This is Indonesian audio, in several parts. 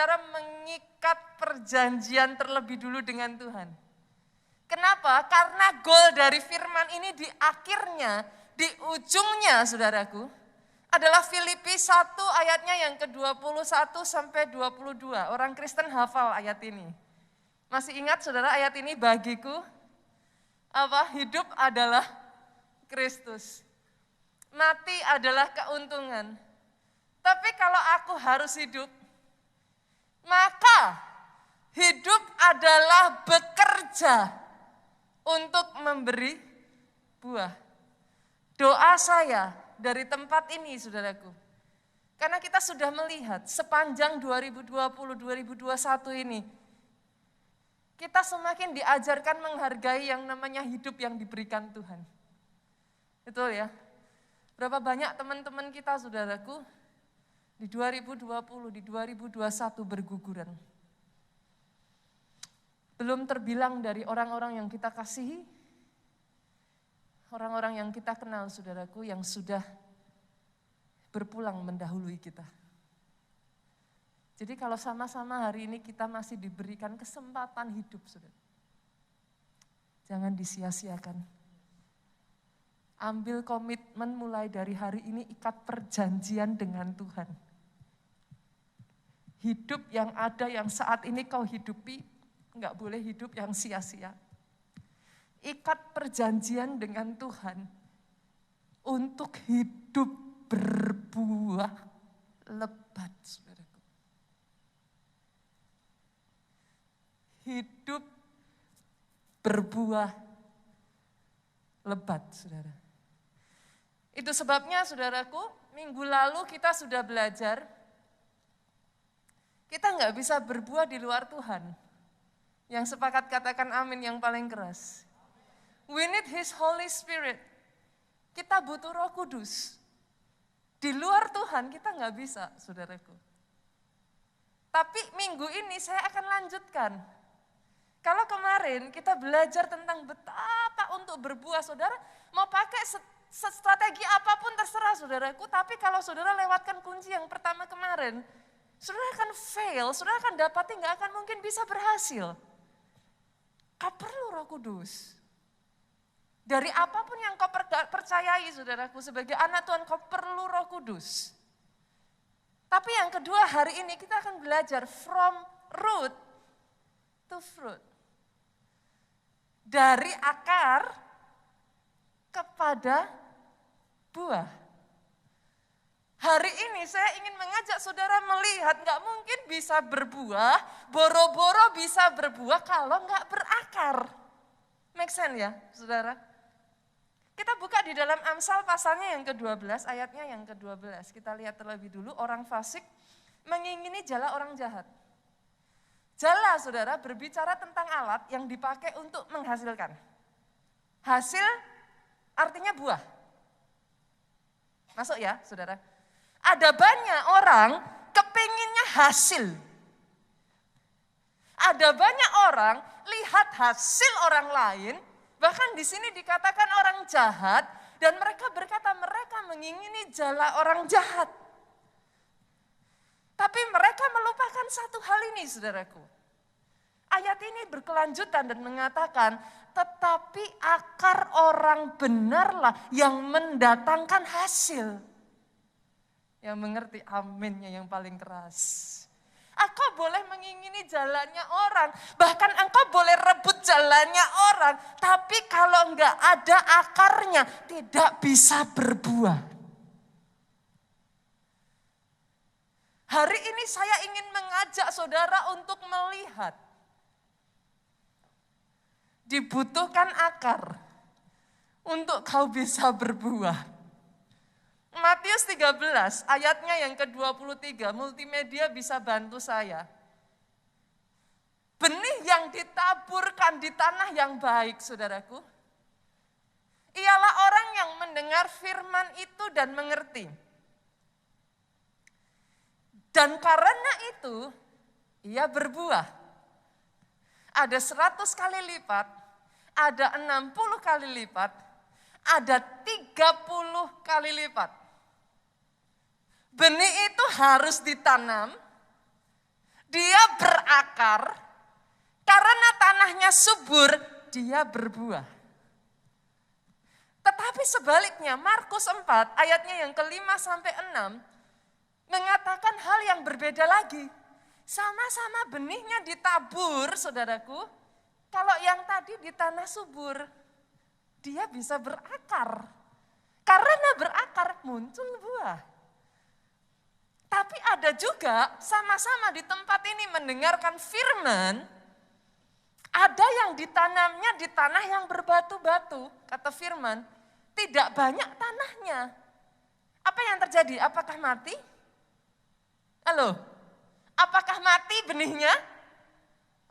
saudara mengikat perjanjian terlebih dulu dengan Tuhan. Kenapa? Karena goal dari firman ini di akhirnya, di ujungnya saudaraku, adalah Filipi 1 ayatnya yang ke-21 sampai 22. Orang Kristen hafal ayat ini. Masih ingat saudara ayat ini, bagiku hidup adalah Kristus. Mati adalah keuntungan. Tapi kalau aku harus hidup, maka hidup adalah bekerja untuk memberi buah. Doa saya dari tempat ini saudaraku, karena kita sudah melihat sepanjang 2020-2021 ini, kita semakin diajarkan menghargai yang namanya hidup yang diberikan Tuhan. Betul ya? Berapa banyak teman-teman kita saudaraku, di 2020, di 2021 berguguran. Belum terbilang dari orang-orang yang kita kasihi, orang-orang yang kita kenal saudaraku yang sudah berpulang mendahului kita. Jadi kalau sama-sama hari ini kita masih diberikan kesempatan hidup saudara, jangan disia-siakan. Ambil komitmen mulai dari hari ini, ikat perjanjian dengan Tuhan. Hidup yang ada yang saat ini kau hidupi, enggak boleh hidup yang sia-sia. Ikat perjanjian dengan Tuhan untuk hidup berbuah lebat, saudaraku. Hidup berbuah lebat, saudara. Itu sebabnya, saudaraku, minggu lalu kita sudah belajar, kita nggak bisa berbuah di luar Tuhan. Yang sepakat katakan amin yang paling keras. We need His Holy Spirit. Kita butuh Roh Kudus. Di luar Tuhan kita nggak bisa, saudaraku. Tapi minggu ini saya akan lanjutkan. Kalau kemarin kita belajar tentang betapa untuk berbuah, saudara mau pakai strategi apapun terserah saudaraku. Tapi kalau saudara lewatkan kunci yang pertama kemarin, saudara akan fail, saudara akan dapati nggak akan mungkin bisa berhasil. Kau perlu Roh Kudus. Dari apapun yang kau percayai saudaraku, sebagai anak Tuhan kau perlu Roh Kudus. Tapi yang kedua, hari ini kita akan belajar from root to fruit. Dari akar kepada buah. Hari ini saya ingin mengajak saudara melihat nggak mungkin bisa berbuah, boro-boro bisa berbuah kalau nggak berakar. Make sense ya saudara? Kita buka di dalam Amsal pasalnya yang ke-12, ayatnya yang ke-12. Kita lihat terlebih dulu, orang fasik mengingini jala orang jahat. Jala saudara berbicara tentang alat yang dipakai untuk menghasilkan. Hasil artinya buah. Masuk ya saudara? Ada banyak orang kepinginnya hasil. Ada banyak orang lihat hasil orang lain, bahkan di sini dikatakan orang jahat, dan mereka berkata mereka mengingini jala orang jahat. Tapi mereka melupakan satu hal ini saudaraku. Ayat ini berkelanjutan dan mengatakan, tetapi akar orang benarlah yang mendatangkan hasil. Yang mengerti aminnya yang paling keras. Engkau boleh mengingini jalannya orang, bahkan engkau boleh rebut jalannya orang, tapi kalau enggak ada akarnya tidak bisa berbuah. Hari ini saya ingin mengajak saudara untuk melihat. Dibutuhkan akar untuk kau bisa berbuah. Matius 13 ayatnya yang ke-23, multimedia bisa bantu saya. Benih yang ditaburkan di tanah yang baik saudaraku, ialah orang yang mendengar firman itu dan mengerti. Dan karena itu ia berbuah. Ada 100 kali lipat, ada 60 kali lipat, ada 30 kali lipat. Benih itu harus ditanam dia berakar, karena tanahnya subur, dia berbuah. Tetapi sebaliknya Markus 4 ayatnya yang ke-5 sampai 6 mengatakan hal yang berbeda lagi. Sama-sama benihnya ditabur, saudaraku. Kalau yang tadi di tanah subur, dia bisa berakar. Karena berakar muncul buah. Tapi ada juga sama-sama di tempat ini mendengarkan firman, ada yang ditanamnya di tanah yang berbatu-batu, kata firman, tidak banyak tanahnya. Apa yang terjadi? Apakah mati? Halo? Apakah mati benihnya?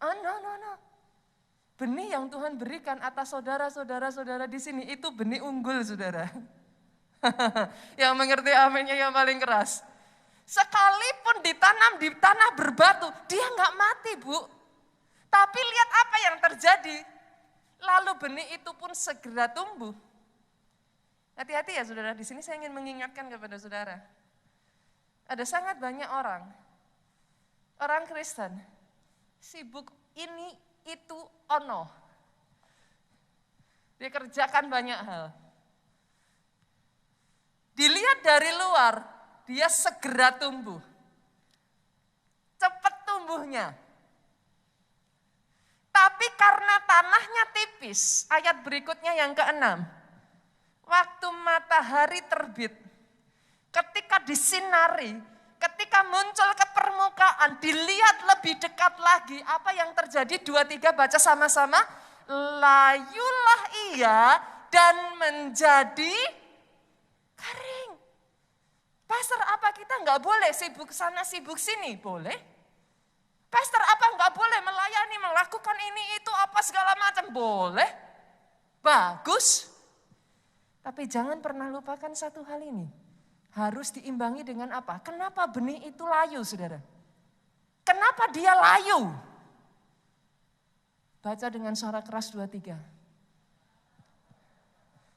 Oh no. Benih yang Tuhan berikan atas saudara-saudara di sini itu benih unggul, saudara. Yang mengerti aminnya yang paling keras. Sekalipun ditanam di tanah berbatu, dia nggak mati, Bu. Tapi lihat apa yang terjadi. Lalu benih itu pun segera tumbuh. Hati-hati ya saudara, di sini saya ingin mengingatkan kepada saudara. Ada sangat banyak orang Kristen, sibuk ini, itu, ono. Dia kerjakan banyak hal. Dilihat dari luar, dia segera tumbuh. Cepat tumbuhnya. Tapi karena tanahnya tipis, ayat berikutnya yang ke-6. Waktu matahari terbit, ketika disinari, ketika muncul ke permukaan, dilihat lebih dekat lagi, apa yang terjadi? 2-3 baca sama-sama. Layulah ia dan menjadi kering. Pastor, apa kita nggak boleh sibuk sana sibuk sini? Boleh. Pastor, apa nggak boleh melayani, melakukan ini itu apa segala macam? Boleh. Bagus. Tapi jangan pernah lupakan satu hal ini. Harus diimbangi dengan apa? Kenapa benih itu layu, saudara? Kenapa dia layu? Baca dengan suara keras 2-3.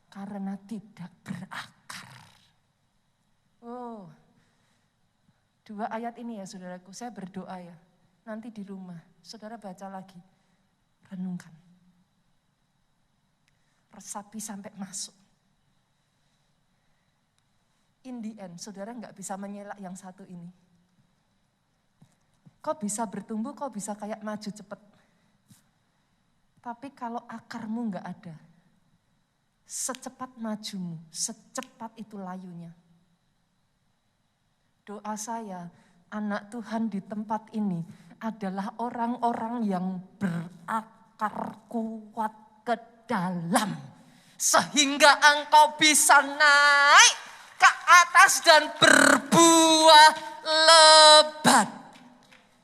Karena tidak berakar. Oh, 2 ayat ini ya saudaraku, saya berdoa ya. Nanti di rumah, saudara baca lagi. Renungkan. Resapi sampai masuk. In the end, saudara nggak bisa menyelak yang satu ini. Kau bisa bertumbuh, kau bisa kayak maju cepet. Tapi kalau akarmu nggak ada, secepat majumu, secepat itu layunya. Doa saya, anak Tuhan di tempat ini adalah orang-orang yang berakar kuat ke dalam. Sehingga engkau bisa naik ke atas dan berbuah lebat.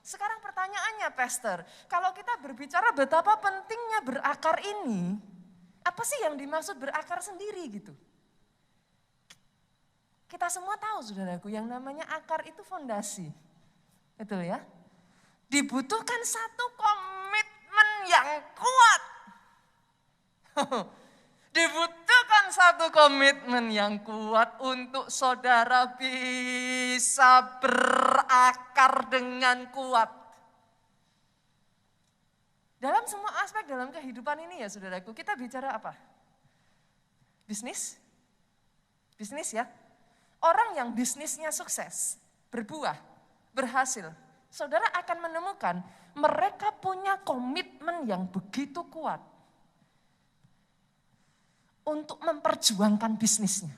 Sekarang pertanyaannya, Pastor, kalau kita berbicara betapa pentingnya berakar ini, apa sih yang dimaksud berakar sendiri gitu? Kita semua tahu saudaraku, yang namanya akar itu fondasi. Betul ya? Dibutuhkan satu komitmen yang kuat. Dibutuhkan satu komitmen yang kuat untuk saudara bisa berakar dengan kuat. Dalam semua aspek dalam kehidupan ini ya saudaraku, kita bicara apa? Bisnis? Bisnis ya? Orang yang bisnisnya sukses, berbuah, berhasil, saudara akan menemukan mereka punya komitmen yang begitu kuat untuk memperjuangkan bisnisnya.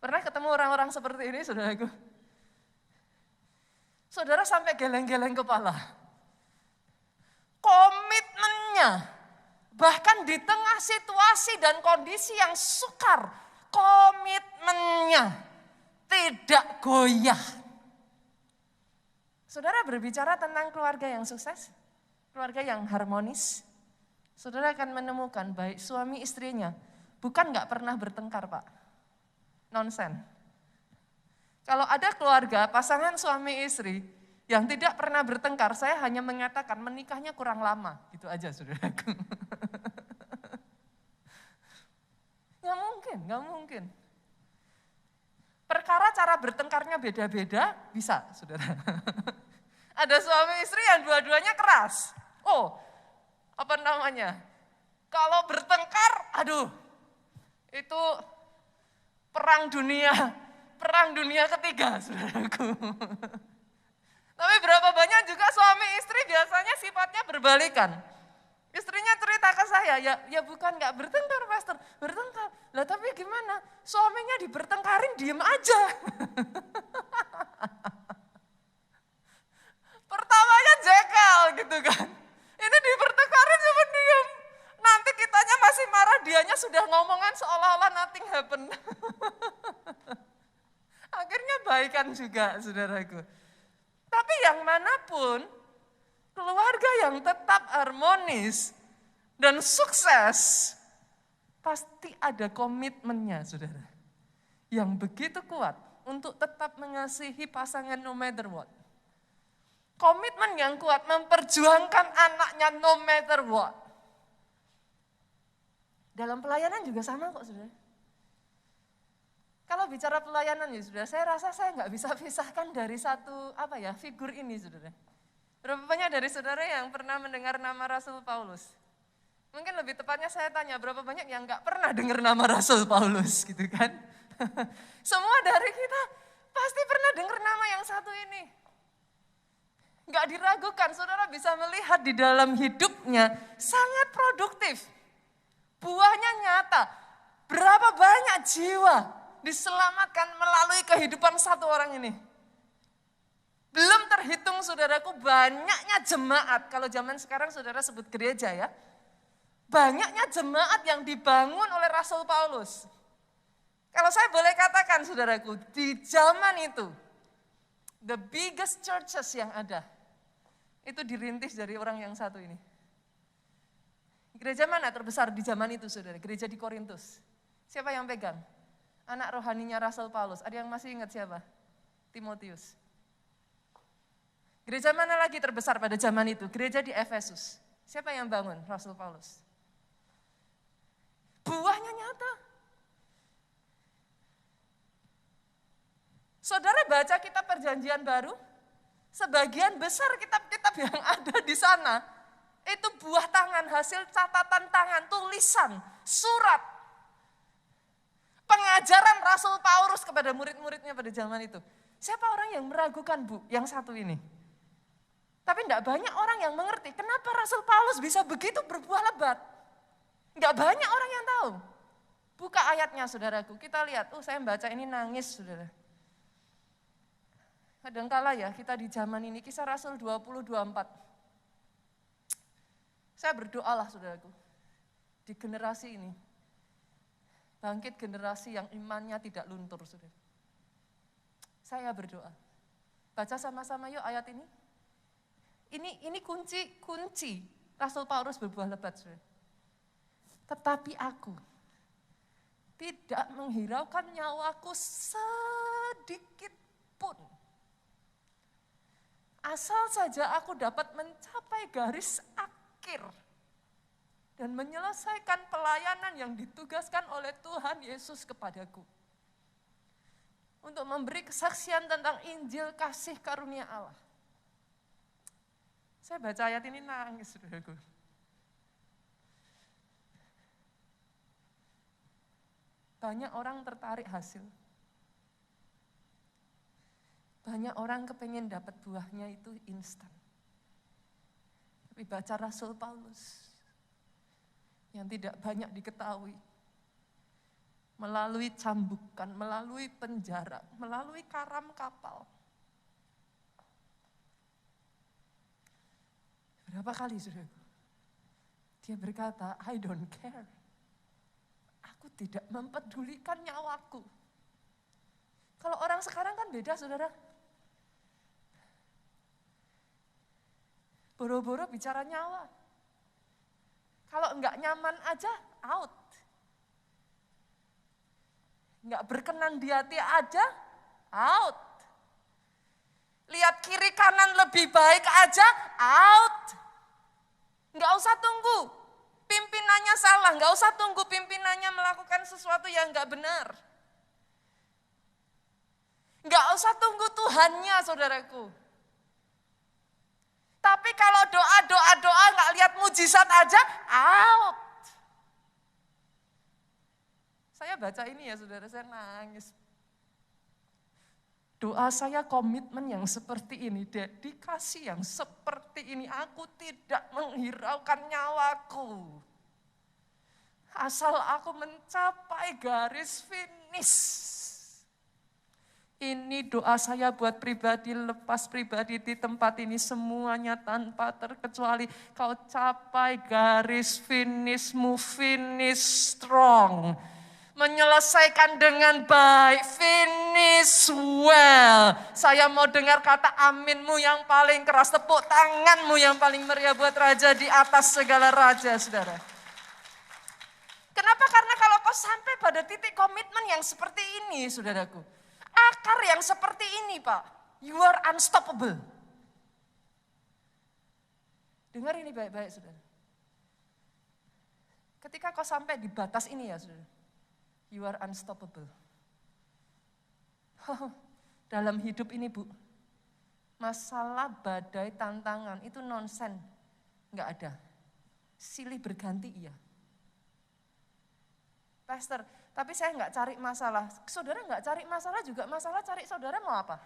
Pernah ketemu orang-orang seperti ini, saudaraku? Saudara sampai geleng-geleng kepala. Komitmennya, bahkan di tengah situasi dan kondisi yang sukar, komitmennya tidak goyah. Saudara berbicara tentang keluarga yang sukses, keluarga yang harmonis, saudara akan menemukan baik suami istrinya, bukan gak pernah bertengkar Pak, nonsen. Kalau ada keluarga, pasangan suami istri yang tidak pernah bertengkar, saya hanya mengatakan menikahnya kurang lama, gitu aja saudaraku. Gak mungkin. Perkara cara bertengkarnya beda-beda, bisa saudara. Ada suami istri yang dua-duanya keras. Oh, apa namanya? Kalau bertengkar, aduh, itu perang dunia ketiga, saudaraku. Tapi berapa banyak juga suami istri biasanya sifatnya berbalikan. Istrinya cerita ke saya, ya bukan nggak bertengkar pastor, bertengkar. Lah tapi gimana? Suaminya dibertengkarin diem aja. Pertamanya jekel gitu kan. Ini dibertengkarin cuma diem. Nanti kitanya masih marah, dianya sudah ngomongan seolah-olah nothing happen. Akhirnya baikan juga, saudaraku. Tapi yang manapun, keluarga yang tetap harmonis dan sukses, pasti ada komitmennya, saudara. Yang begitu kuat untuk tetap mengasihi pasangan no matter what. Komitmen yang kuat memperjuangkan anaknya no matter what. Dalam pelayanan juga sama kok, saudara. Kalau bicara pelayanan ya saudara, saya rasa saya nggak bisa pisahkan dari satu figur ini, saudara. Berapa banyak dari saudara yang pernah mendengar nama Rasul Paulus? Mungkin lebih tepatnya saya tanya, berapa banyak yang nggak pernah dengar nama Rasul Paulus gitu kan? Semua dari kita pasti pernah dengar nama yang satu ini. Nggak diragukan, saudara bisa melihat di dalam hidupnya sangat produktif. Buahnya nyata. Berapa banyak jiwa diselamatkan melalui kehidupan satu orang ini. Belum terhitung saudaraku banyaknya jemaat. Kalau zaman sekarang saudara sebut gereja ya. Banyaknya jemaat yang dibangun oleh Rasul Paulus. Kalau saya boleh katakan saudaraku, di zaman itu, the biggest churches yang ada, itu dirintis dari orang yang satu ini. Gereja mana terbesar di zaman itu saudara? Gereja di Korintus. Siapa yang pegang? Anak rohaninya Rasul Paulus. Ada yang masih ingat siapa? Timotius. Gereja mana lagi terbesar pada zaman itu? Gereja di Efesus. Siapa yang bangun? Rasul Paulus. Buahnya nyata. Saudara baca kitab Perjanjian Baru, sebagian besar kitab-kitab yang ada di sana, itu buah tangan, hasil catatan tangan, tulisan, surat, pengajaran Rasul Paulus kepada murid-muridnya pada zaman itu. Siapa orang yang meragukan yang satu ini? Tapi tidak banyak orang yang mengerti kenapa Rasul Paulus bisa begitu berbuah lebat. Tidak banyak orang yang tahu. Buka ayatnya saudaraku, kita lihat, saya membaca ini nangis saudara. Kadangkala ya kita di zaman ini, Kisah Rasul 20:24. Saya berdoalah saudaraku, di generasi ini, bangkit generasi yang imannya tidak luntur saudara. Saya berdoa, baca sama-sama yuk ayat ini. Ini kunci Rasul Paulus berbuah lebat saudara. Tetapi aku tidak menghiraukan nyawaku sedikit pun. Asal saja aku dapat mencapai garis akhir dan menyelesaikan pelayanan yang ditugaskan oleh Tuhan Yesus kepadaku. Untuk memberi kesaksian tentang Injil kasih karunia Allah. Saya baca ayat ini nangis, saudaraku. Banyak orang tertarik hasil. Banyak orang kepengen dapat buahnya itu instan. Tapi baca Rasul Paulus yang tidak banyak diketahui. Melalui cambukan, melalui penjara, melalui karam kapal. Berapa kali saudaraku? Dia berkata, I don't care. Aku tidak mempedulikan nyawaku. Kalau orang sekarang kan beda saudara. Boro-boro bicara nyawa. Kalau enggak nyaman aja, out. Enggak berkenan di hati aja, out. Lihat kiri kanan lebih baik aja, out. Enggak usah tunggu pimpinannya salah, enggak usah tunggu pimpinannya melakukan sesuatu yang enggak benar. Enggak usah tunggu Tuhannya, saudaraku. Tapi kalau doa nggak lihat mujizat aja, out. Saya baca ini ya saudara, saya nangis. Doa saya komitmen yang seperti ini, dedikasi yang seperti ini. Aku tidak menghiraukan nyawaku. Asal aku mencapai garis finish. Ini doa saya buat pribadi, lepas pribadi di tempat ini semuanya tanpa terkecuali. Kau capai garis finishmu, finish strong. Menyelesaikan dengan baik, finish well. Saya mau dengar kata aminmu yang paling keras, tepuk tanganmu yang paling meriah buat Raja di atas segala raja, saudara. Kenapa? Karena kalau kau sampai pada titik komitmen yang seperti ini, saudaraku. Akar yang seperti ini, Pak. You are unstoppable. Dengar ini baik-baik, saudara. Ketika kau sampai di batas ini ya, saudara. You are unstoppable. Dalam hidup ini, Bu. Masalah, badai, tantangan, itu nonsen. Enggak ada. Silih berganti, iya. Pastor, tapi saya nggak cari masalah. Saudara nggak cari masalah juga masalah cari saudara mau apa?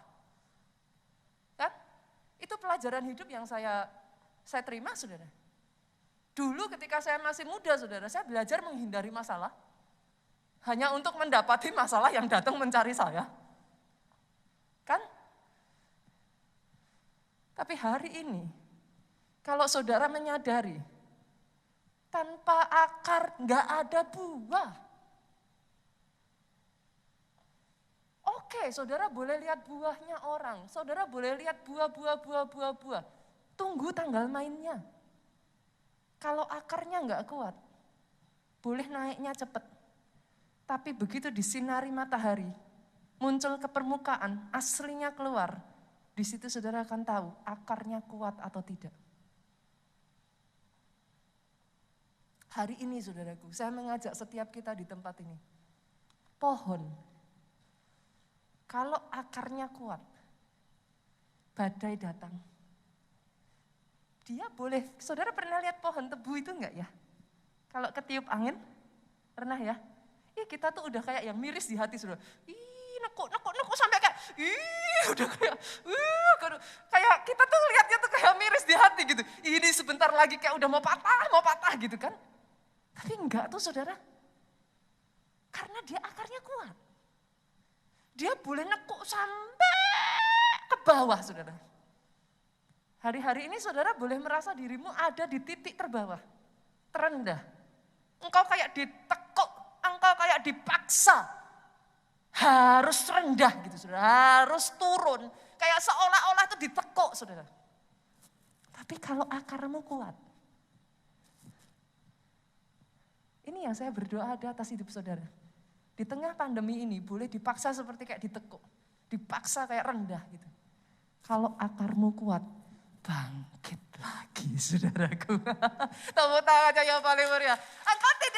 Kan? Itu pelajaran hidup yang saya terima, saudara. Dulu ketika saya masih muda, saudara, saya belajar menghindari masalah. Hanya untuk mendapati masalah yang datang mencari saya. Kan? Tapi hari ini, kalau saudara menyadari, tanpa akar nggak ada buah. Oke, saudara boleh lihat buahnya orang. Saudara boleh lihat buah. Tunggu tanggal mainnya. Kalau akarnya enggak kuat, boleh naiknya cepat. Tapi begitu disinari matahari, muncul ke permukaan, aslinya keluar. Di situ saudara akan tahu akarnya kuat atau tidak. Hari ini saudaraku, saya mengajak setiap kita di tempat ini. Pohon. Kalau akarnya kuat, badai datang. Dia boleh, saudara pernah lihat pohon tebu itu enggak ya? Kalau ketiup angin, pernah ya? Kita tuh udah kayak yang miris di hati saudara. Nekuk sampai kayak, udah kayak kita tuh lihatnya tuh kayak miris di hati gitu. Ini sebentar lagi kayak udah mau patah gitu kan. Tapi enggak tuh saudara. Karena dia akarnya kuat. Dia boleh nekuk sampai ke bawah, saudara. Hari-hari ini saudara boleh merasa dirimu ada di titik terbawah, terendah. Engkau kayak ditekuk, engkau kayak dipaksa. Harus rendah gitu, saudara. Harus turun. Kayak seolah-olah itu ditekuk, saudara. Tapi kalau akarmu kuat. Ini yang saya berdoa ada atas hidup saudara. Di tengah pandemi ini boleh dipaksa seperti kayak ditekuk. Dipaksa kayak rendah gitu. Kalau akarmu kuat, bangkit lagi saudaraku. Tepuk tangan yang paling meriah. Engkau tidak